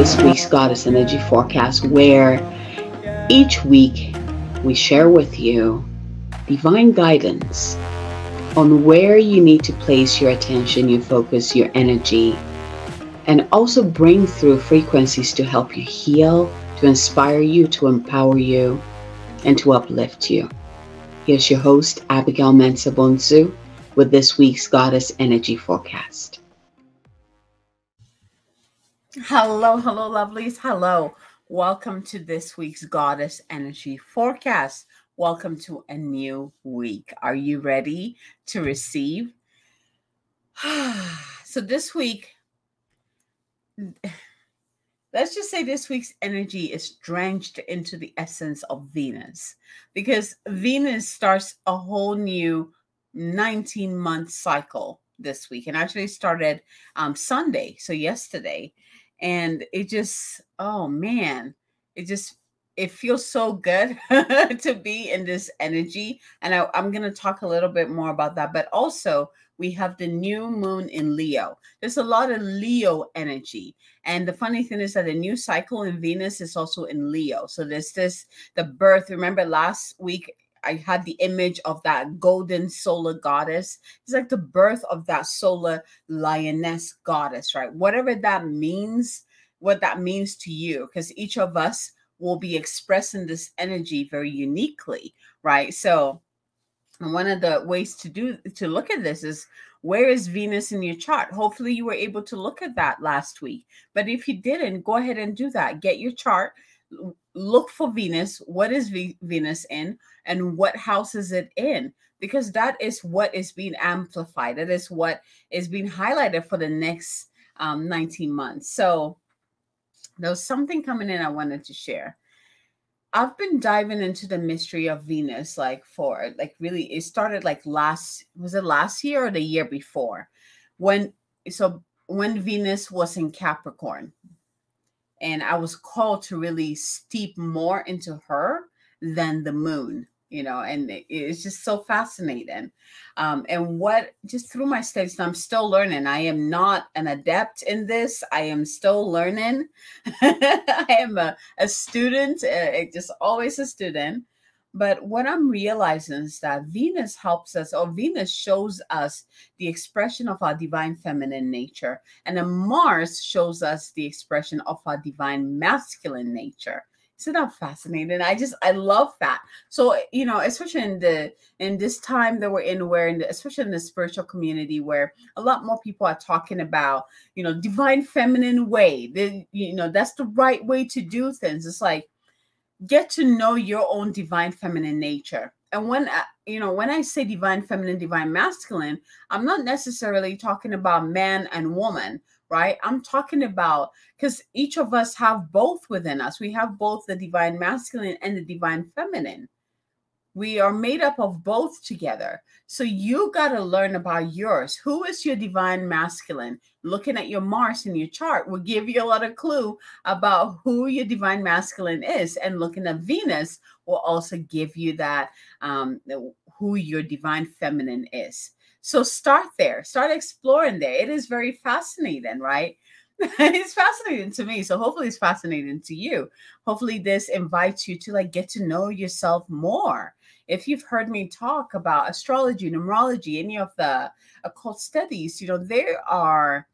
this week's Goddess Energy Forecast, where each week we share with you divine guidance on where you need to place your attention, your focus, your energy, and also bring through frequencies to help you heal, to inspire you, to empower you, and to uplift you. Here's your host, Abigail Mensah-Bonsu, with this week's Goddess Energy Forecast. Hello, lovelies. Hello. Welcome to this week's Goddess Energy Forecast. Welcome to a new week. Are you ready to receive? So this week, let's just say this week's energy is drenched into the essence of Venus, because Venus starts a whole new 19-month cycle this week, and actually started Sunday, so yesterday. And it just, oh man, it feels so good to be in this energy. And I'm going to talk a little bit more about that. But also, we have the new moon in Leo. There's a lot of Leo energy. And the funny thing is that the new cycle in Venus is also in Leo. So there's the birth. Remember last week, I had the image of that golden solar goddess. It's like the birth of that solar lioness goddess, right? Whatever that means, what that means to you, because each of us will be expressing this energy very uniquely, right? So one of the ways to look at this is, where is Venus in your chart? Hopefully you were able to look at that last week. But if you didn't, go ahead and do that. Get your chart. Look for Venus. What is Venus in, and what house is it in? Because that is what is being amplified. That is what is being highlighted for the next 19 months. So there was something coming in I wanted to share. I've been diving into the mystery of Venus, really, it started was it last year or the year before? When Venus was in Capricorn. And I was called to really steep more into her than the moon, and it's just so fascinating. And just through my studies, I'm still learning. I am not an adept in this. I am still learning. I am a student, just always a student. But what I'm realizing is that Venus helps us, or Venus shows us the expression of our divine feminine nature. And then Mars shows us the expression of our divine masculine nature. Isn't that fascinating? I love that. So, especially in this time that we're in, especially in the spiritual community, where a lot more people are talking about, divine feminine way. That's the right way to do things. It's like, get to know your own divine feminine nature. And when I say divine feminine, divine masculine, I'm not necessarily talking about man and woman, right? I'm talking about, because each of us have both within us. We have both the divine masculine and the divine feminine. We are made up of both together. So you got to learn about yours. Who is your divine masculine? Looking at your Mars in your chart will give you a lot of clue about who your divine masculine is. And looking at Venus will also give you that, who your divine feminine is. So start there. Start exploring there. It is very fascinating, right? It's fascinating to me. So hopefully it's fascinating to you. Hopefully this invites you to get to know yourself more. If you've heard me talk about astrology, numerology, any of the occult studies, they are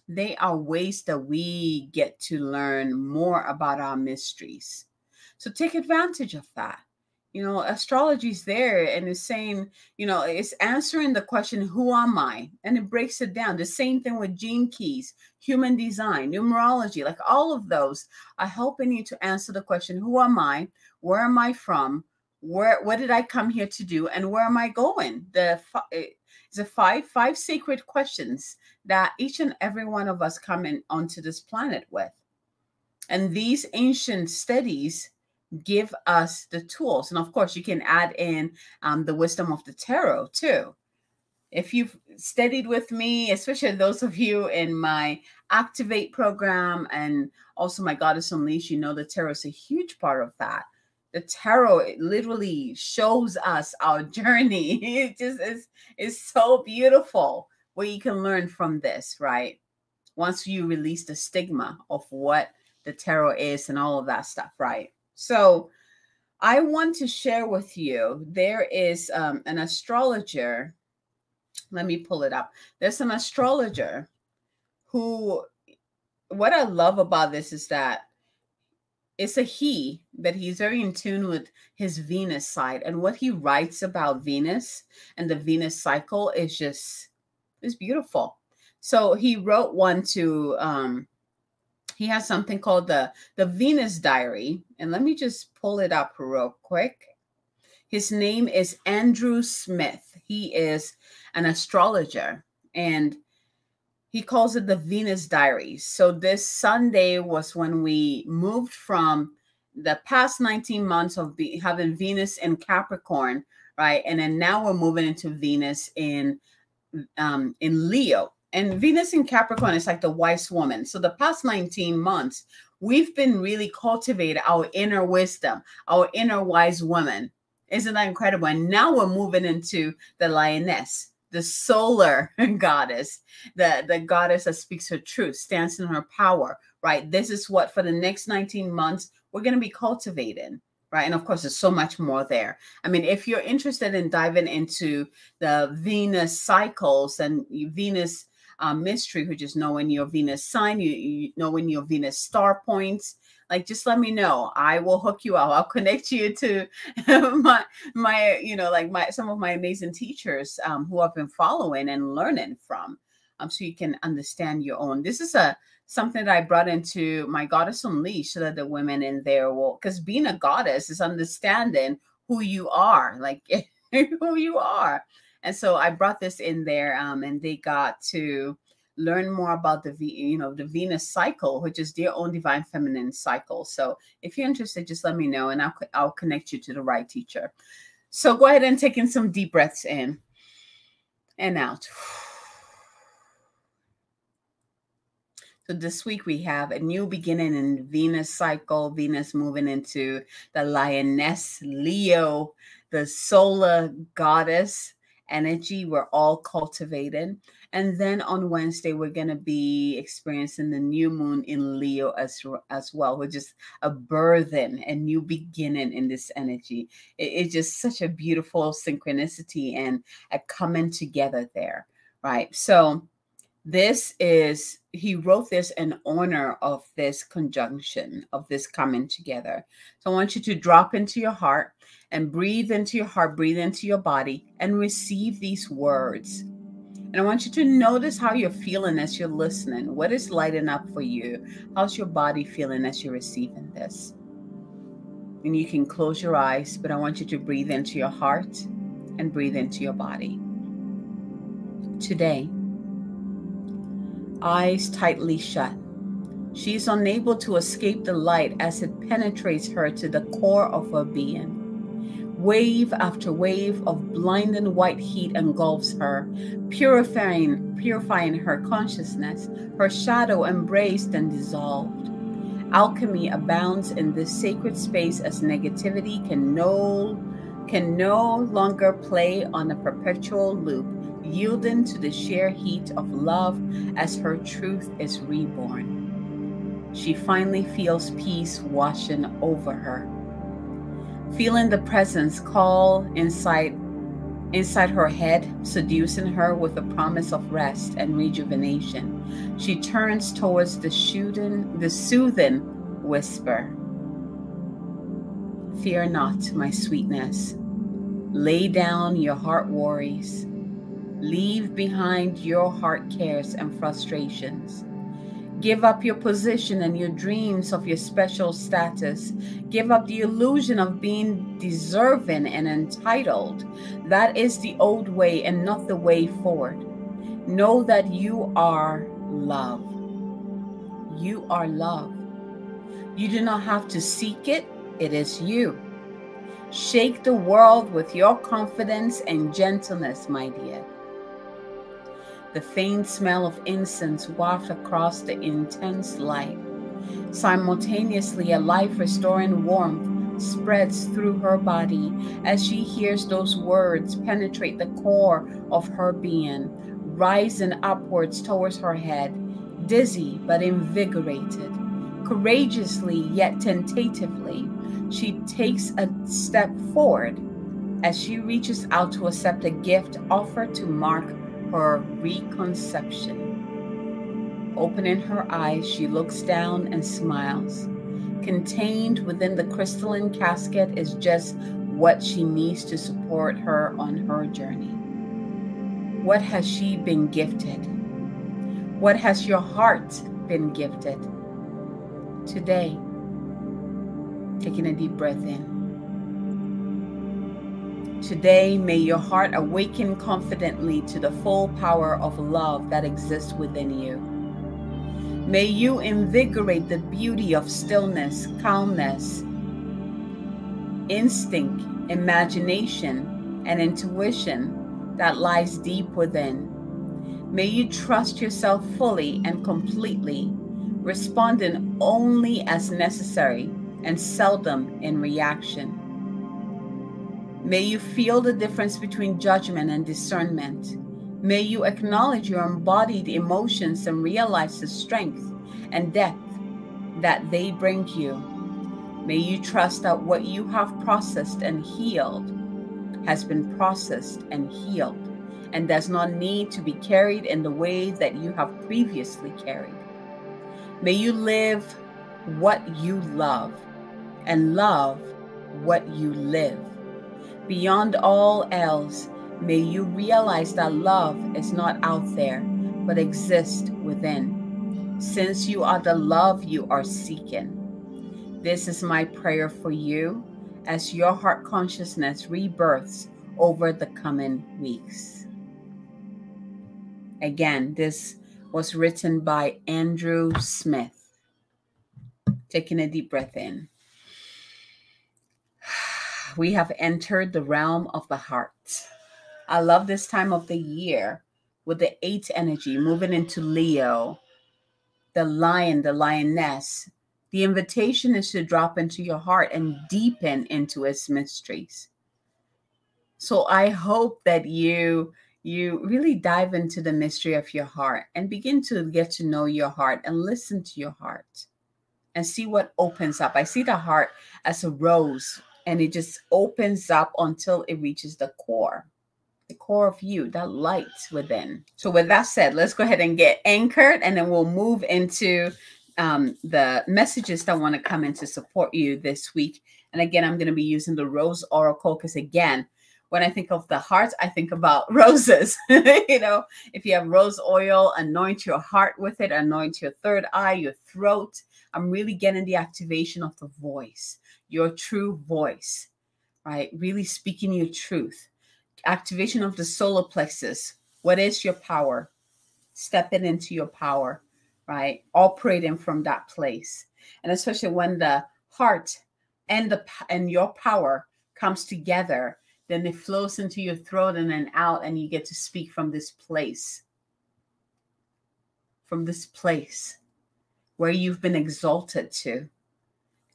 ways that we get to learn more about our mysteries. So take advantage of that. Astrology is there, and it's saying, it's answering the question, who am I? And it breaks it down. The same thing with gene keys, human design, numerology, all of those are helping you to answer the question, who am I? Where am I from? What did I come here to do? And where am I going? It's a five sacred questions that each and every one of us come in onto this planet with. And these ancient studies give us the tools. And of course, you can add in the wisdom of the tarot too. If you've studied with me, especially those of you in my Activate program and also my Goddess Unleashed, the tarot is a huge part of that. The tarot, it literally shows us our journey. It just is so beautiful what you can learn from this, right? once you release the stigma of what the tarot is and all of that stuff, right? So I want to share with you, there is an astrologer. Let me pull it up. There's an astrologer who, what I love about this is that it's a he, but he's very in tune with his Venus side. And what he writes about Venus and the Venus cycle is just, it's beautiful. So he wrote one to, he has something called the Venus Diary. And let me just pull it up real quick. His name is Andrew Smith. He is an astrologer, and he calls it the Venus Diaries. So this Sunday was when we moved from the past 19 months of having Venus in Capricorn, right? And then now we're moving into Venus in Leo. And Venus in Capricorn is like the wise woman. So the past 19 months, we've been really cultivating our inner wisdom, our inner wise woman. Isn't that incredible? And now we're moving into the lioness, the solar goddess, the goddess that speaks her truth, stands in her power, right? This is what for the next 19 months we're going to be cultivating, right? And of course, there's so much more there. I mean, if you're interested in diving into the Venus cycles and Venus mystery, which is knowing your Venus sign, you knowing your Venus star points, like, just let me know. I will hook you up. I'll connect you to some of my amazing teachers who I've been following and learning from, so you can understand your own. This is something that I brought into my Goddess Unleashed, so that the women in there will, because being a goddess is understanding who you are, like who you are. And so I brought this in there, and they got to learn more about the Venus cycle, which is their own divine feminine cycle. So if you're interested, just let me know, and I'll connect you to the right teacher. So go ahead and take in some deep breaths in and out. So this week we have a new beginning in Venus cycle, Venus moving into the lioness, Leo, the solar goddess energy we're all cultivating. And then on Wednesday, we're going to be experiencing the new moon in Leo as well, which is a birthing, a new beginning in this energy. It's just such a beautiful synchronicity and a coming together there, right? So he wrote this in honor of this conjunction, of this coming together. So I want you to drop into your heart and breathe into your heart, breathe into your body, and receive these words. And I want you to notice how you're feeling as you're listening. What is lighting up for you? How's your body feeling as you're receiving this? And you can close your eyes, but I want you to breathe into your heart and breathe into your body. Today, eyes tightly shut, she is unable to escape the light as it penetrates her to the core of her being. Wave after wave of blinding white heat engulfs her, purifying her consciousness, her shadow embraced and dissolved. Alchemy abounds in this sacred space as negativity can no longer play on a perpetual loop, yielding to the sheer heat of love as her truth is reborn. She finally feels peace washing over her. Feeling the presence call inside her head, seducing her with a promise of rest and rejuvenation, she turns towards the soothing whisper. Fear not, my sweetness. Lay down your heart worries. Leave behind your heart cares and frustrations. Give up your position and your dreams of your special status. Give up the illusion of being deserving and entitled. That is the old way and not the way forward. Know that you are love. You are love. You do not have to seek it. It is you. Shake the world with your confidence and gentleness, my dear. The faint smell of incense wafts across the intense light. Simultaneously, a life-restoring warmth spreads through her body as she hears those words penetrate the core of her being, rising upwards towards her head, Dizzy but invigorated, courageously yet tentatively, she takes a step forward as she reaches out to accept a gift offered to mark her reconception. Opening her eyes, she looks down and smiles. Contained within the crystalline casket is just what she needs to support her on her journey. What has she been gifted? What has your heart been gifted? Today, taking a deep breath in. Today, may your heart awaken confidently to the full power of love that exists within you. May you invigorate the beauty of stillness, calmness, instinct, imagination, and intuition that lies deep within. May you trust yourself fully and completely, responding only as necessary and seldom in reaction. May you feel the difference between judgment and discernment. May you acknowledge your embodied emotions and realize the strength and depth that they bring you. May you trust that what you have processed and healed has been processed and healed and does not need to be carried in the way that you have previously carried. May you live what you love and love what you live. Beyond all else, may you realize that love is not out there, but exists within, since you are the love you are seeking. This is my prayer for you as your heart consciousness rebirths over the coming weeks. Again, this was written by Andrew Smith. Taking a deep breath in. We have entered the realm of the heart. I love this time of the year with the 8th energy moving into Leo, the lion, the lioness. The invitation is to drop into your heart and deepen into its mysteries. So I hope that you really dive into the mystery of your heart and begin to get to know your heart and listen to your heart and see what opens up. I see the heart as a rose, and it just opens up until it reaches the core of you, that light within. So with that said, let's go ahead and get anchored, and then we'll move into the messages that want to come in to support you this week. And again, I'm going to be using the Rose Oracle because, again, when I think of the heart, I think about roses. If you have rose oil, anoint your heart with it, anoint your third eye, your throat. I'm really getting the activation of the voice, your true voice, right? Really speaking your truth. Activation of the solar plexus. What is your power? Stepping into your power, right? Operating from that place. And especially when the heart and your power comes together, then it flows into your throat and then out, and you get to speak from this place. From this place where you've been exalted to.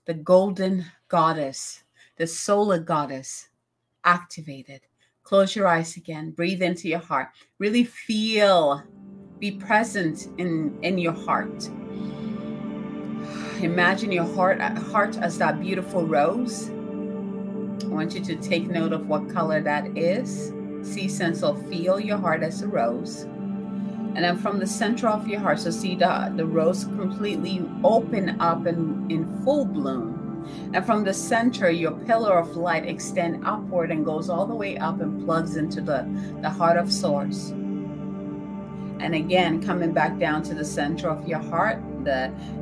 The golden goddess, the solar goddess, activated. Close your eyes again. Breathe into your heart. Really feel, be present in your heart. Imagine your heart as that beautiful rose. I want you to take note of what color that is. See, sense, or feel your heart as a rose. And then from the center of your heart, so see the rose completely open up in full bloom. And from the center, your pillar of light extend upward and goes all the way up and plugs into the heart of source. And again, coming back down to the center of your heart,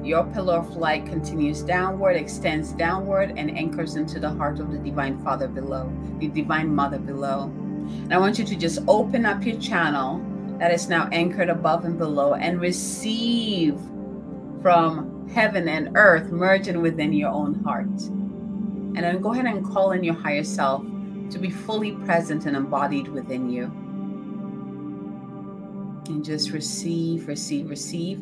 your pillar of light continues downward, extends downward, and anchors into the heart of the Divine Father below, the Divine Mother below. And I want you to just open up your channel that is now anchored above and below and receive from heaven and earth merging within your own heart. And then go ahead and call in your higher self to be fully present and embodied within you. And just receive, receive, receive.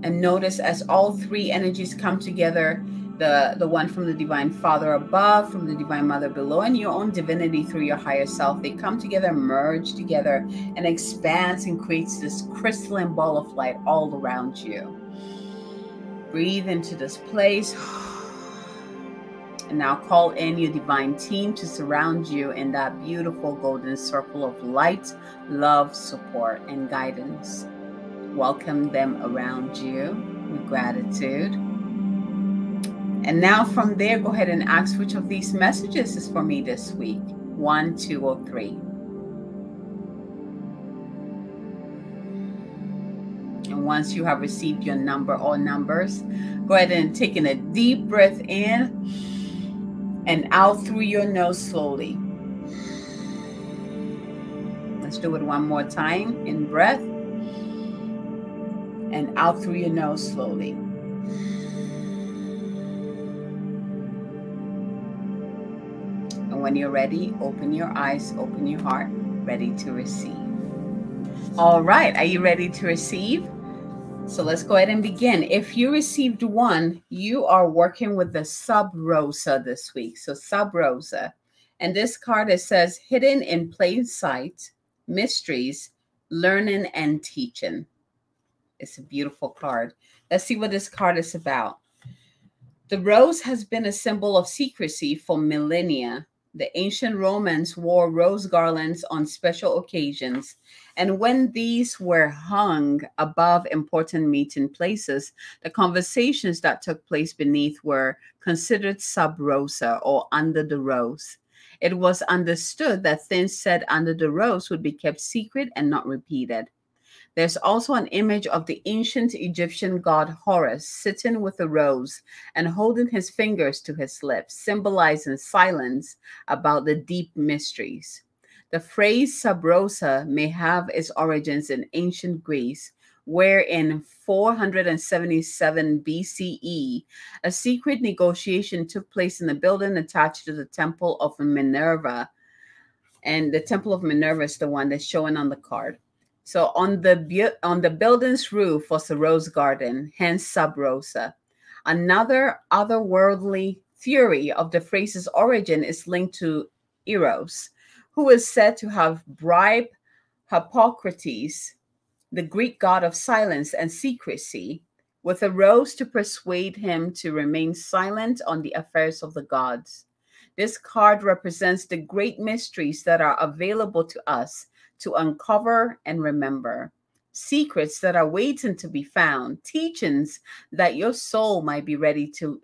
And notice as all three energies come together, the one from the Divine Father above, from the Divine Mother below, and your own divinity through your higher self. They come together, merge together, and expands and creates this crystalline ball of light all around you. Breathe into this place. And now call in your divine team to surround you in that beautiful golden circle of light, love, support, and guidance. Welcome them around you with gratitude. And now from there, go ahead and ask which of these messages is for me this week. 1, 2, or 3. And once you have received your number or numbers, go ahead and take in a deep breath in and out through your nose slowly. Let's do it one more time. In breath and out through your nose slowly. And when you're ready, open your eyes, open your heart, ready to receive. All right, are you ready to receive? So let's go ahead and begin. If you received 1, you are working with the Sub Rosa this week. So Sub Rosa. And this card, it says, hidden in plain sight, mysteries, learning and teaching. It's a beautiful card. Let's see what this card is about. The rose has been a symbol of secrecy for millennia. The ancient Romans wore rose garlands on special occasions, and when these were hung above important meeting places, the conversations that took place beneath were considered sub rosa, or under the rose. It was understood that things said under the rose would be kept secret and not repeated. There's also an image of the ancient Egyptian god Horus sitting with a rose and holding his fingers to his lips, symbolizing silence about the deep mysteries. The phrase sub rosa may have its origins in ancient Greece, where in 477 BCE, a secret negotiation took place in the building attached to the Temple of Minerva. And the Temple of Minerva is the one that's showing on the card. So on the building's roof was a rose garden, hence sub rosa. Another otherworldly theory of the phrase's origin is linked to Eros, who is said to have bribed Hippocrates, the Greek god of silence and secrecy, with a rose to persuade him to remain silent on the affairs of the gods. This card represents the great mysteries that are available to us to uncover and remember, secrets that are waiting to be found, teachings that your soul might be ready to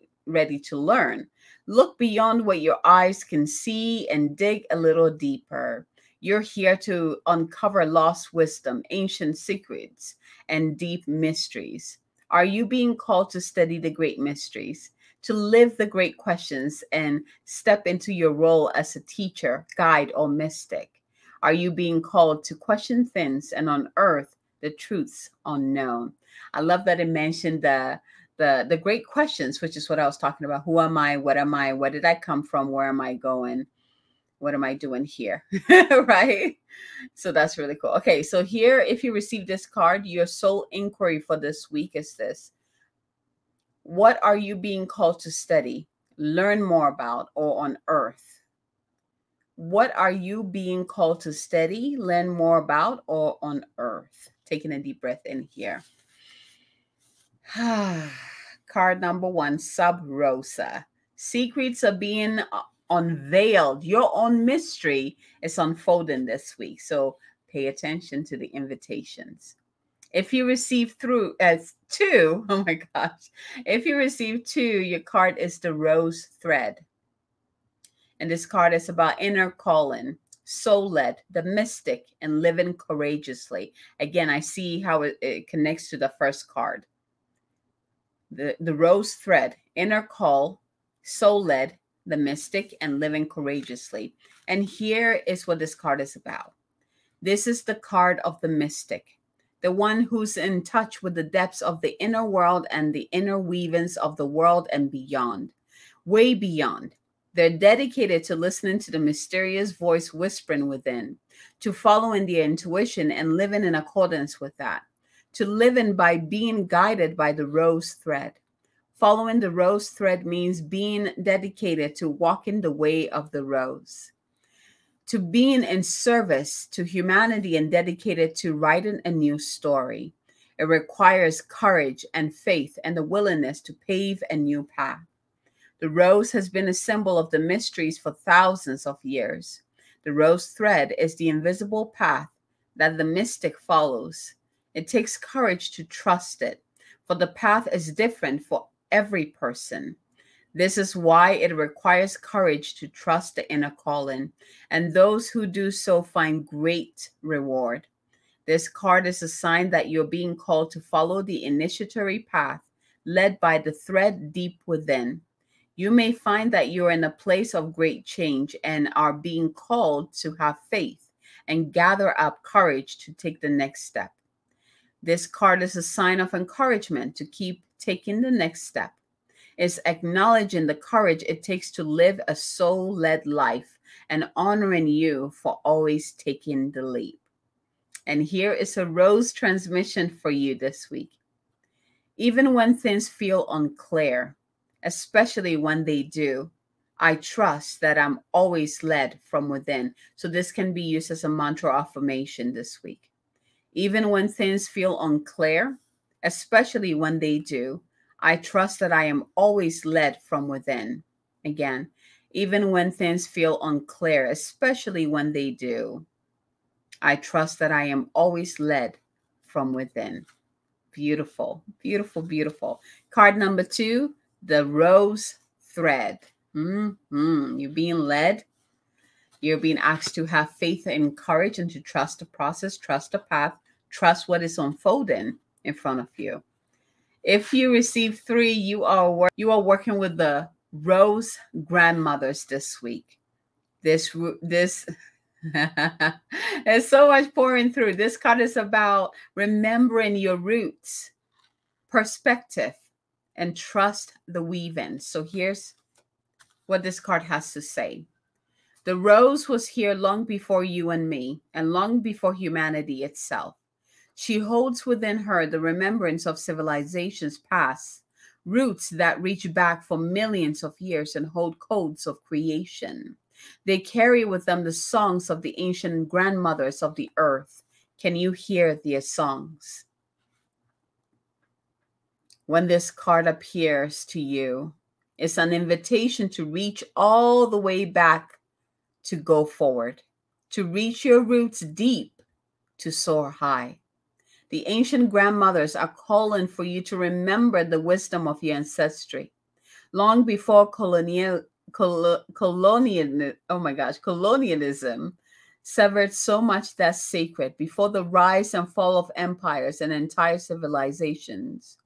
learn. Look beyond what your eyes can see and dig a little deeper. You're here to uncover lost wisdom, ancient secrets, and deep mysteries. Are you being called to study the great mysteries, to live the great questions, and step into your role as a teacher, guide, or mystic? Are you being called to question things and unearth the truths unknown? I love that it mentioned the great questions, which is what I was talking about. Who am I? What am I? Where did I come from? Where am I going? What am I doing here? Right? So that's really cool. Okay, so here, if you receive this card, your soul inquiry for this week is this. What are you being called to study, learn more about, or unearth? What are you being called to study, learn more about, or unearth? Taking a deep breath in here. Card number 1, Sub Rosa. Secrets are being unveiled. Your own mystery is unfolding this week. So pay attention to the invitations. If you receive 2, oh my gosh. If you receive 2, your card is the Rose Thread. And this card is about inner calling, soul-led, the mystic, and living courageously. Again, I see how it connects to the first card. The rose thread, inner call, soul-led, the mystic, and living courageously. And here is what this card is about. This is the card of the mystic, the one who's in touch with the depths of the inner world and the inner weavings of the world and beyond, way beyond. They're dedicated to listening to the mysterious voice whispering within, to following their intuition and living in accordance with that, to living by being guided by the rose thread. Following the rose thread means being dedicated to walking the way of the rose, to being in service to humanity and dedicated to writing a new story. It requires courage and faith and the willingness to pave a new path. The rose has been a symbol of the mysteries for thousands of years. The rose thread is the invisible path that the mystic follows. It takes courage to trust it, for the path is different for every person. This is why it requires courage to trust the inner calling, and those who do so find great reward. This card is a sign that you're being called to follow the initiatory path led by the thread deep within. You may find that you're in a place of great change and are being called to have faith and gather up courage to take the next step. This card is a sign of encouragement to keep taking the next step. It's acknowledging the courage it takes to live a soul-led life and honoring you for always taking the leap. And here is a rose transmission for you this week. Even when things feel unclear, especially when they do, I trust that I'm always led from within. So this can be used as a mantra affirmation this week. Even when things feel unclear, especially when they do, I trust that I am always led from within. Again, even when things feel unclear, especially when they do, I trust that I am always led from within. Beautiful, beautiful, beautiful. Card number 2, the rose thread. You're being led. You're being asked to have faith and courage and to trust the process, trust the path, trust what is unfolding in front of you. If you receive 3, you are working with the rose grandmothers this week. This there's so much pouring through. This card is about remembering your roots, perspective, and trust the weave-in. So here's what this card has to say. The rose was here long before you and me, and long before humanity itself. She holds within her the remembrance of civilizations past, roots that reach back for millions of years and hold codes of creation. They carry with them the songs of the ancient grandmothers of the earth. Can you hear their songs? When this card appears to you, it's an invitation to reach all the way back, to go forward, to reach your roots deep, to soar high. The ancient grandmothers are calling for you to remember the wisdom of your ancestry. Long before colonialism severed so much that's sacred, before the rise and fall of empires and entire civilizations,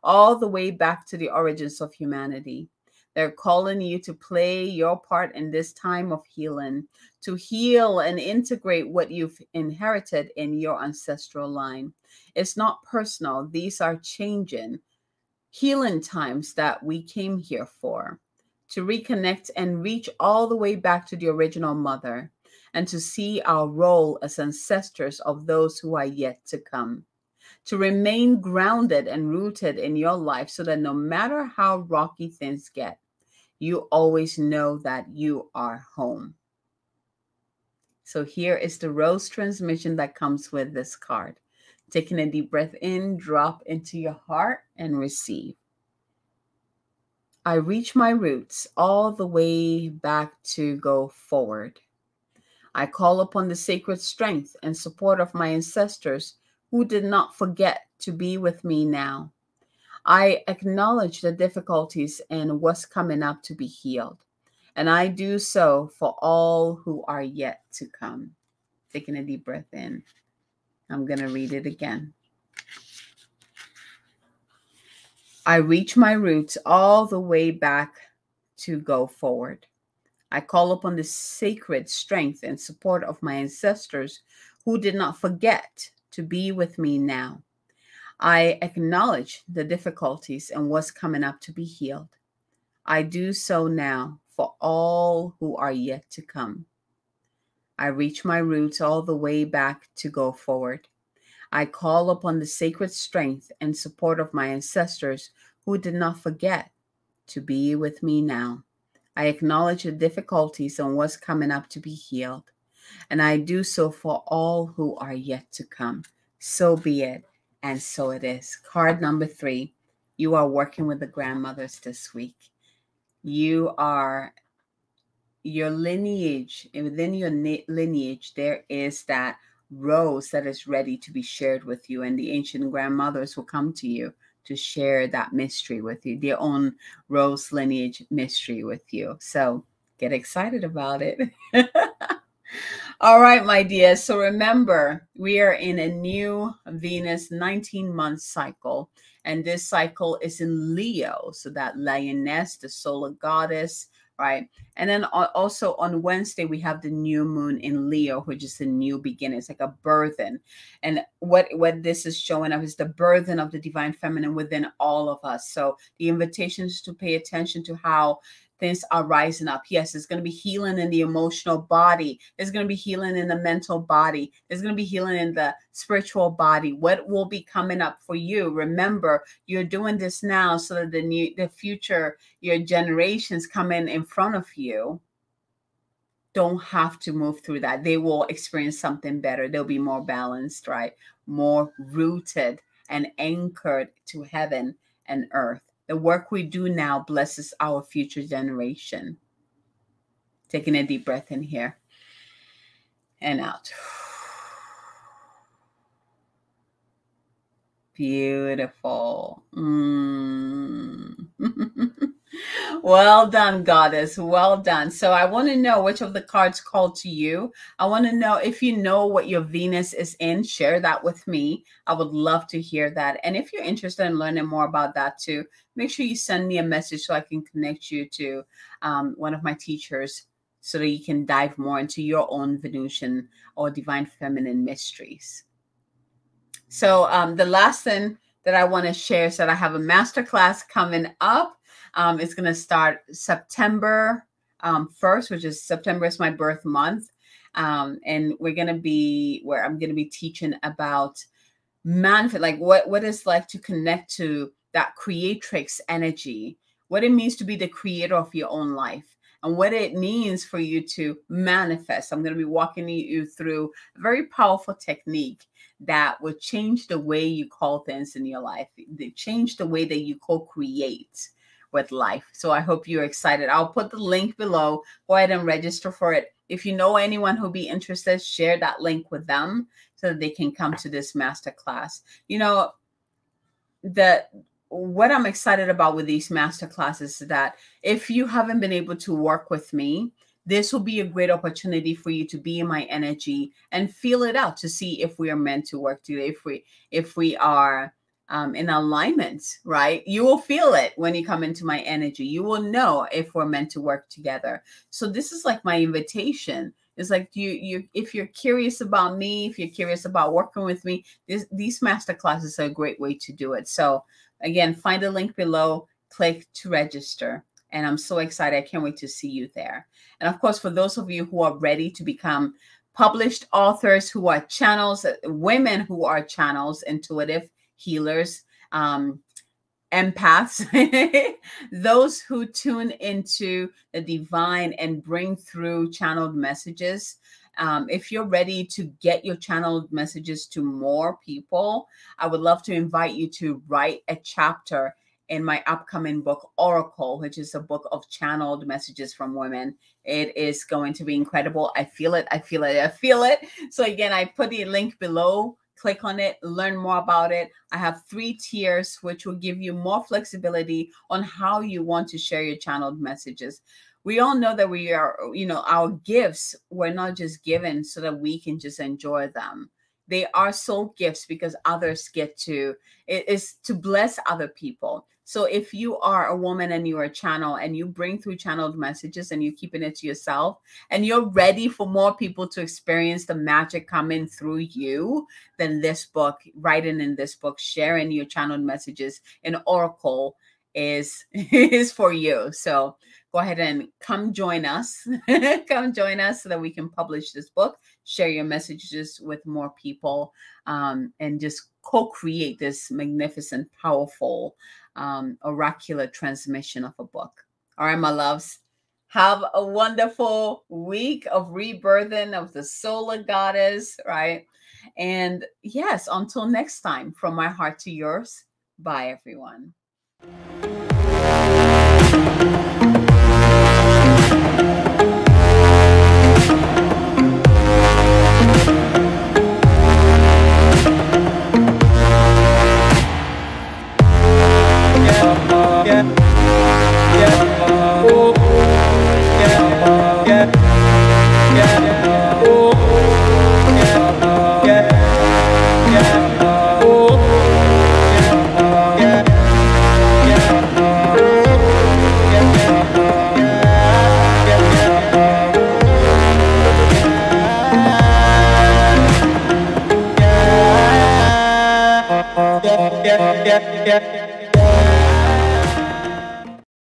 all the way back to the origins of humanity. They're calling you to play your part in this time of healing, to heal and integrate what you've inherited in your ancestral line. It's not personal. These are changing, healing times that we came here for, to reconnect and reach all the way back to the original mother, and to see our role as ancestors of those who are yet to come. To remain grounded and rooted in your life so that no matter how rocky things get, you always know that you are home. So here is the rose transmission that comes with this card. Taking a deep breath in, drop into your heart and receive. I reach my roots all the way back to go forward. I call upon the sacred strength and support of my ancestors who did not forget to be with me now. I acknowledge the difficulties and what's coming up to be healed, and I do so for all who are yet to come. Taking a deep breath in. I'm going to read it again. I reach my roots all the way back to go forward. I call upon the sacred strength and support of my ancestors who did not forget to be with me now. I acknowledge the difficulties and what's coming up to be healed. I do so now for all who are yet to come. I reach my roots all the way back to go forward. I call upon the sacred strength and support of my ancestors who did not forget to be with me now. I acknowledge the difficulties and what's coming up to be healed, and I do so for all who are yet to come. So be it, and so it is. Card number 3. You are working with the grandmothers this week. You are your lineage, and within your lineage, there is that rose that is ready to be shared with you, and the ancient grandmothers will come to you to share that mystery with you, their own rose lineage mystery with you. So get excited about it. All right, my dear. So remember, we are in a new Venus 19-month cycle, and this cycle is in Leo. So that lioness, the solar goddess, right? And then also on Wednesday, we have the new moon in Leo, which is a new beginning. It's like a burden. And what this is showing up is the burden of the divine feminine within all of us. So the invitation is to pay attention to how things are rising up. Yes, there's going to be healing in the emotional body. There's going to be healing in the mental body. There's going to be healing in the spiritual body. What will be coming up for you? Remember, you're doing this now so that the future, your generations coming in front of you don't have to move through that. They will experience something better. They'll be more balanced, right? More rooted and anchored to heaven and earth. The work we do now blesses our future generation. Taking a deep breath in here and out. Beautiful. Well done, goddess. Well done. So I want to know which of the cards called to you. I want to know if you know what your Venus is in. Share that with me. I would love to hear that. And if you're interested in learning more about that too, make sure you send me a message so I can connect you to one of my teachers so that you can dive more into your own Venusian or divine feminine mysteries. So the last thing that I want to share is that I have a masterclass coming up. It's going to start September 1st, which is September is my birth month. And we're going to be where I'm going to be teaching about manifest, like what it's like to connect to that creatrix energy, what it means to be the creator of your own life, and what it means for you to manifest. I'm going to be walking you through a very powerful technique that will change the way you call things in your life. They change the way that you co-create with life. So I hope you're excited. I'll put the link below. Go ahead and register for it. If you know anyone who'll be interested, share that link with them so that they can come to this masterclass. You know, what I'm excited about with these masterclasses is that if you haven't been able to work with me, this will be a great opportunity for you to be in my energy and feel it out to see if we are meant to work together, if we are in alignment, right? You will feel it when you come into my energy. You will know if we're meant to work together. So this is like my invitation. It's like you if you're curious about me, if you're curious about working with me, these master classes are a great way to do it. So again, find the link below, click to register. And I'm so excited. I can't wait to see you there. And of course, for those of you who are ready to become published authors, who are channels, women who are channels, intuitive healers, empaths, those who tune into the divine and bring through channeled messages. If you're ready to get your channeled messages to more people, I would love to invite you to write a chapter in my upcoming book, Oracle, which is a book of channeled messages from women. It is going to be incredible. I feel it. I feel it. I feel it. So again, I put the link below. Click on it, learn more about it. I have 3 tiers, which will give you more flexibility on how you want to share your channeled messages. We all know that we are, our gifts were not just given so that we can just enjoy them. They are soul gifts because others get to, it is to bless other people. So if you are a woman and you are a channel and you bring through channeled messages and you're keeping it to yourself and you're ready for more people to experience the magic coming through you, then this book, writing in this book, sharing your channeled messages in Oracle is for you. So go ahead and come join us. Come join us so that we can publish this book, share your messages with more people, and just co-create this magnificent, powerful, oracular transmission of a book. All right, my loves. Have a wonderful week of rebirthing of the solar goddess, right? And yes, until next time, from my heart to yours. Bye, everyone.